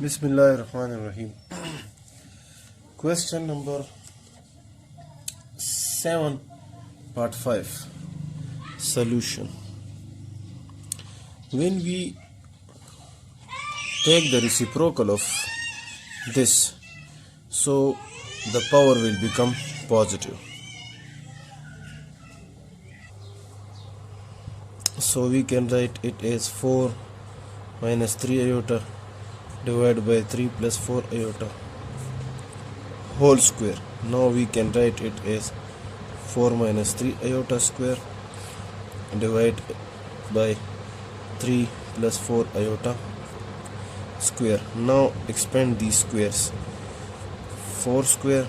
Bismillahirrahmanirrahim. Question number 7, part 5. Solution. When we take the reciprocal of this, so the power will become positive. So we can write it as 4 minus 3 iota divided by 3 plus 4 iota whole square. Now we can write it as 4 minus 3 iota square divided by 3 plus 4 iota square. Now expand these squares. 4 square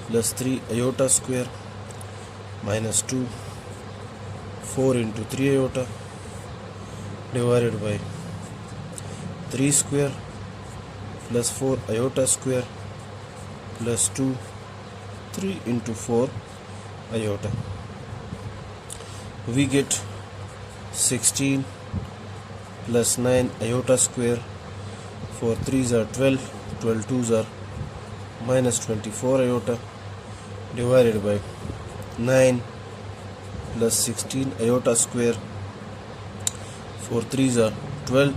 plus 3 iota square minus 2, 4 into 3 iota divided by 3 square plus 4 iota square plus 2, 3 into 4 iota. We get 16 plus 9 iota square. 4 3s are 12, 12 2s are minus 24 iota divided by 9 plus 16 iota square. 4 3s are 12,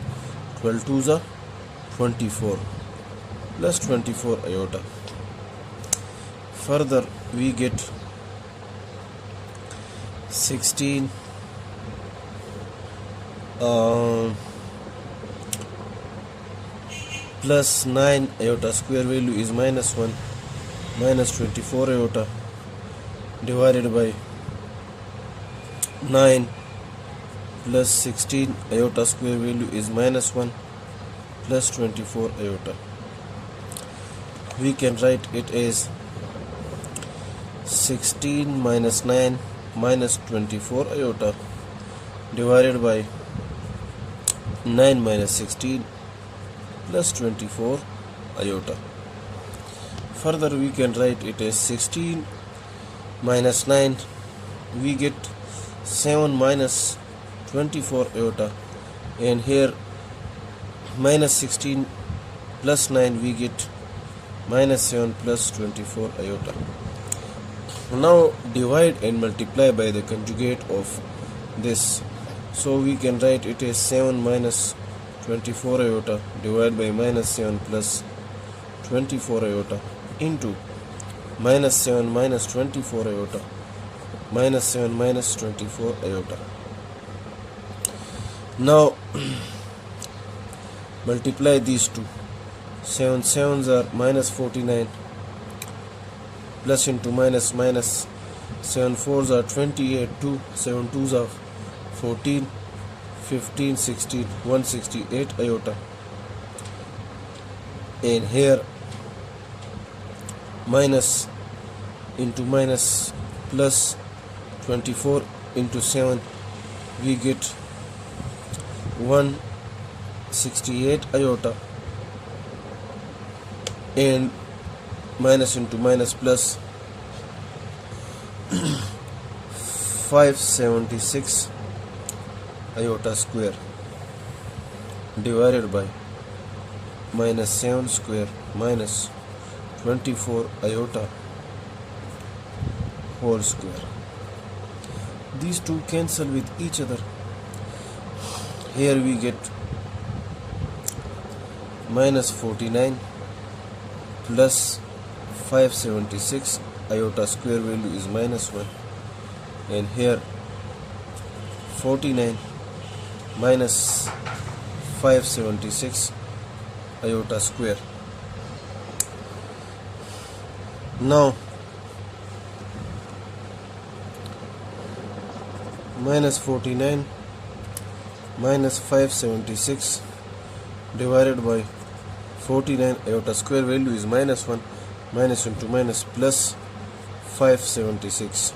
12 2s are 24 plus 24 iota. Further we get 16 plus 9 iota square value is minus 1 minus 24 iota divided by 9 plus 16 iota square value is minus 1 plus 24 iota. We can write it as 16 minus 9 minus 24 iota divided by 9 minus 16 plus 24 iota. Further we can write it as 16 minus 9, we get 7 minus 24 iota, and here minus 16 plus 9 we get minus 7 plus 24 iota. Now divide and multiply by the conjugate of this, so we can write it as 7 minus 24 iota divided by minus 7 plus 24 iota into minus 7 minus 24 iota minus 7 minus 24 iota. Now multiply these two. 7 7s are minus 49, plus into minus minus, 7 4s are 28, 2 7 2s are 14, 15 16, 168 iota, and here minus into minus plus 24 into 7 we get 168 iota, and minus into minus plus 576 iota square divided by minus 7 square minus 24 iota whole square. These two cancel with each other. Here we get minus 49 plus 576 iota square value is minus 1, and here 49 minus 576 iota square. Now minus 49 minus 576 divided by 49 iota square value is minus 1, minus into minus plus 576.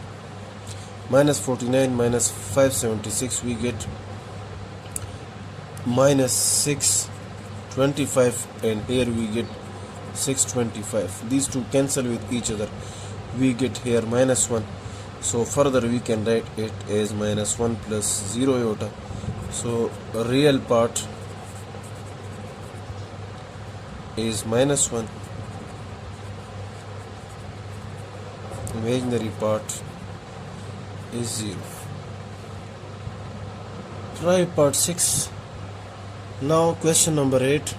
Minus 49 minus 576 we get minus 625, and here we get 625. These two cancel with each other. We get here minus 1. So further we can write it as minus 1 plus 0 iota. So real part is -1. Imaginary part is 0. Try part 6. Now question number 8.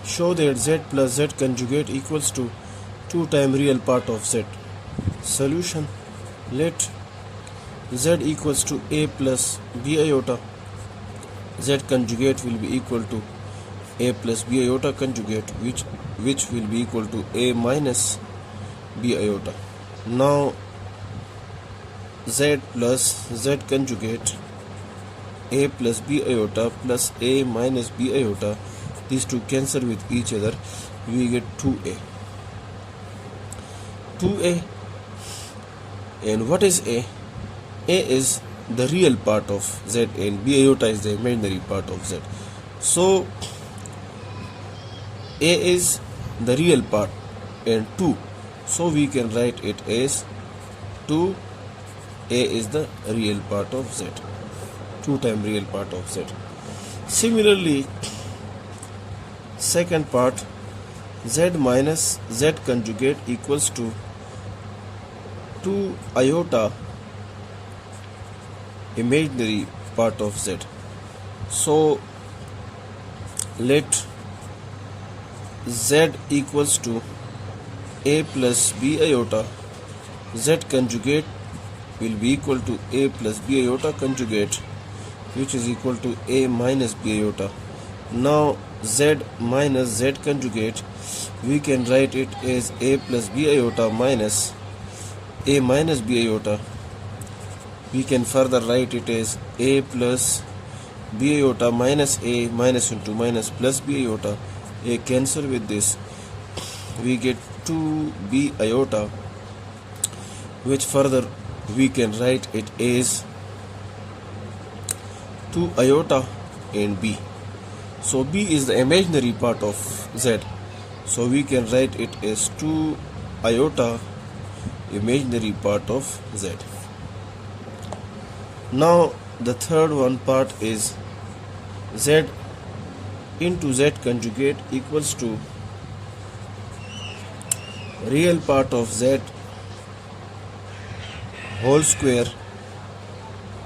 Show that z plus z conjugate equals to 2 times real part of z. Solution. Let z equals to a plus b iota. Z conjugate will be equal to a plus b iota conjugate, which will be equal to a minus b iota. Now z plus z conjugate, a plus b iota plus a minus b iota, these two cancel with each other, we get 2a. 2a. And what is a? A is the real part of z and b iota is the imaginary part of z. So a is the real part and 2, so we can write it as 2. A is the real part of z, 2 times real part of z. Similarly, second part, z minus z conjugate equals to 2 iota imaginary part of z. So let z equals to a plus b iota, z conjugate will be equal to a plus b iota conjugate, which is equal to a minus b iota. Now z minus z conjugate, we can write it as a plus b iota minus a minus b iota. We can further write it as a plus b iota minus a, minus into minus plus b iota. A cancel with this, we get 2b iota, which further we can write it as 2 iota and b. So b is the imaginary part of z, so we can write it as 2 iota imaginary part of z. Now the third one part is z into z conjugate equals to real part of z whole square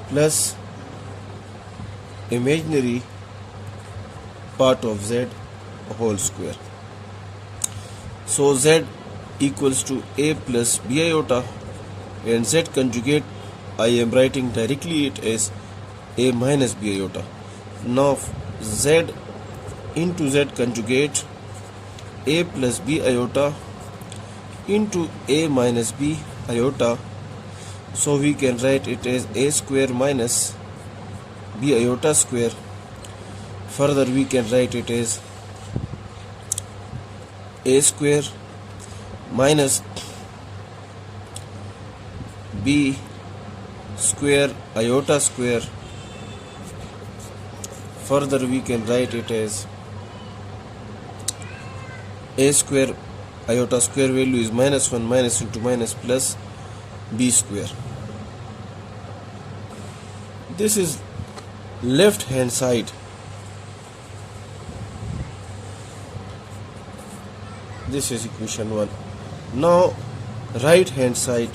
plus imaginary part of z whole square. So z equals to a plus b iota and z conjugate, I am writing directly it as a minus b iota. Now z into z conjugate, a plus b iota into a minus b iota, so we can write it as a square minus b iota square. Further we can write it as a square minus b square iota square. Further we can write it as a square iota square value is -1, minus into minus plus b square. This is left hand side. This is equation 1. Now right hand side,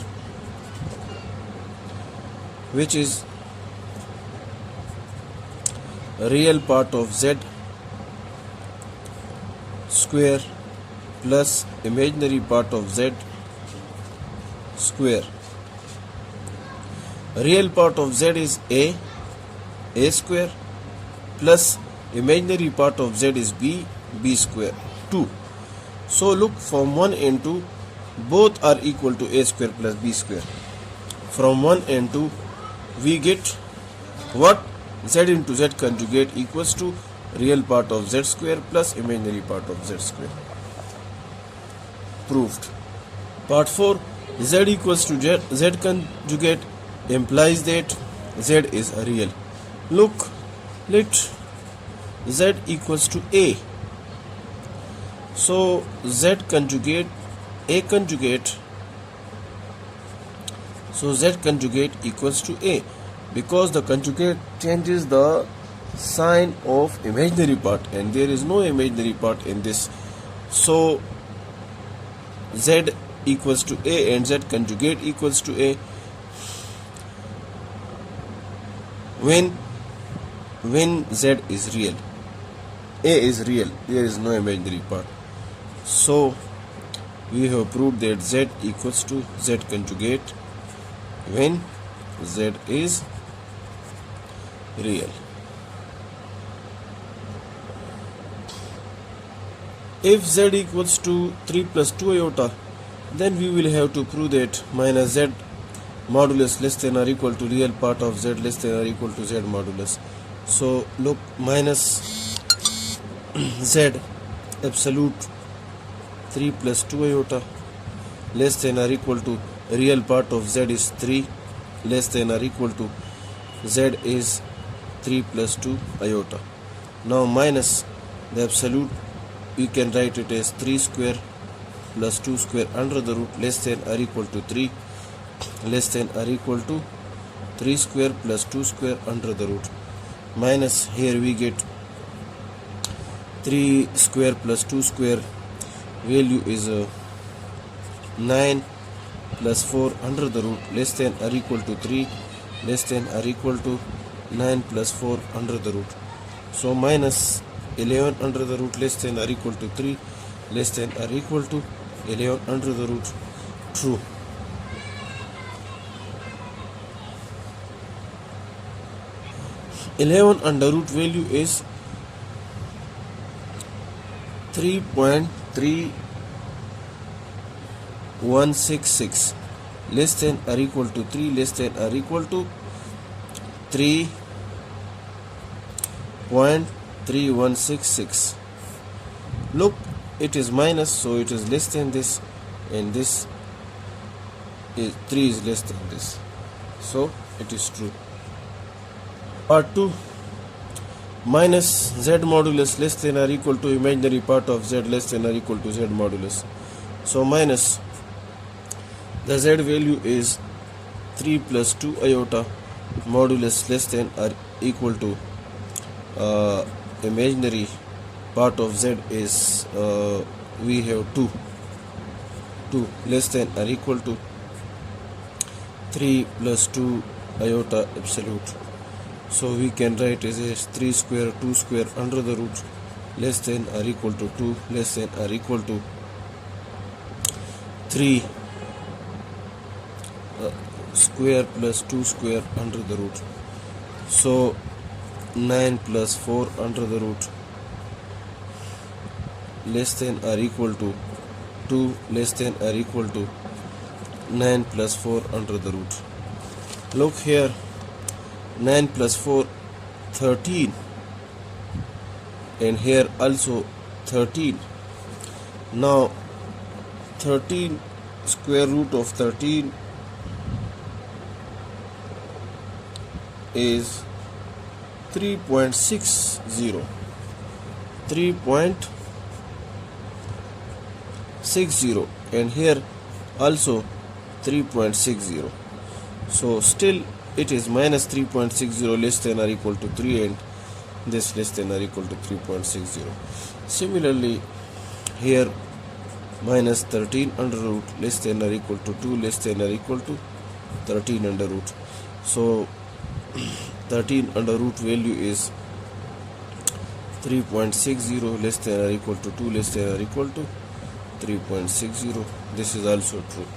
which is real part of z square plus imaginary part of z square. Real part of z is a square, plus imaginary part of z is b square, 2. So look, from 1 and 2 both are equal to a square plus b square. From 1 and 2 we get what? Z into z conjugate equals to real part of z square plus imaginary part of z square. Proved. Part 4, z equals to z conjugate implies that z is a real. Look, let z equals to a. So z conjugate, a conjugate, so z conjugate equals to a, because the conjugate changes the sign of imaginary part and there is no imaginary part in this. So z equals to a and z conjugate equals to a when z is real. A is real, there is no imaginary part. So we have proved that z equals to z conjugate when z is real. If z equals to 3 plus 2 iota, then we will have to prove that minus z modulus less than or equal to real part of z less than or equal to z modulus. So look, minus z absolute 3 plus 2 iota less than or equal to real part of z is 3 less than or equal to z is 3 plus 2 iota. Now minus the absolute, we can write it as 3 square plus 2 square under the root less than or equal to 3 less than or equal to 3 square plus 2 square under the root. Minus here we get 3 square plus 2 square value is 9 plus 4 under the root less than or equal to 3 less than or equal to 9 plus 4 under the root. So minus 11 under the root less than or equal to 3 less than or equal to 11 under the root. True. Eleven under root value is 3.3166 less than or equal to 3 less than or equal to 3.3166. Look, it is minus, so it is less than this, and this is 3 is less than this, so it is true. Part 2, minus z modulus less than or equal to imaginary part of z less than or equal to z modulus. So minus the z value is 3 plus 2 iota modulus less than or equal to imaginary part of z is we have 2 less than or equal to 3 plus 2 iota absolute. So we can write as 3 square 2 square under the root less than or equal to 2 less than or equal to 3 square plus 2 square under the root. So 9 plus 4 under the root less than or equal to 2 less than or equal to 9 plus 4 under the root. Look here, 9 plus 4 13, and here also 13. Now 13 square root of 13 is 3.60, and here also 3.60. So still it is minus 3.60 less than or equal to 3, and this less than or equal to 3.60. Similarly here minus 13 under root less than or equal to 2 less than or equal to 13 under root. So 13 under root value is 3.60 less than or equal to 2 less than or equal to 3.60. This is also true.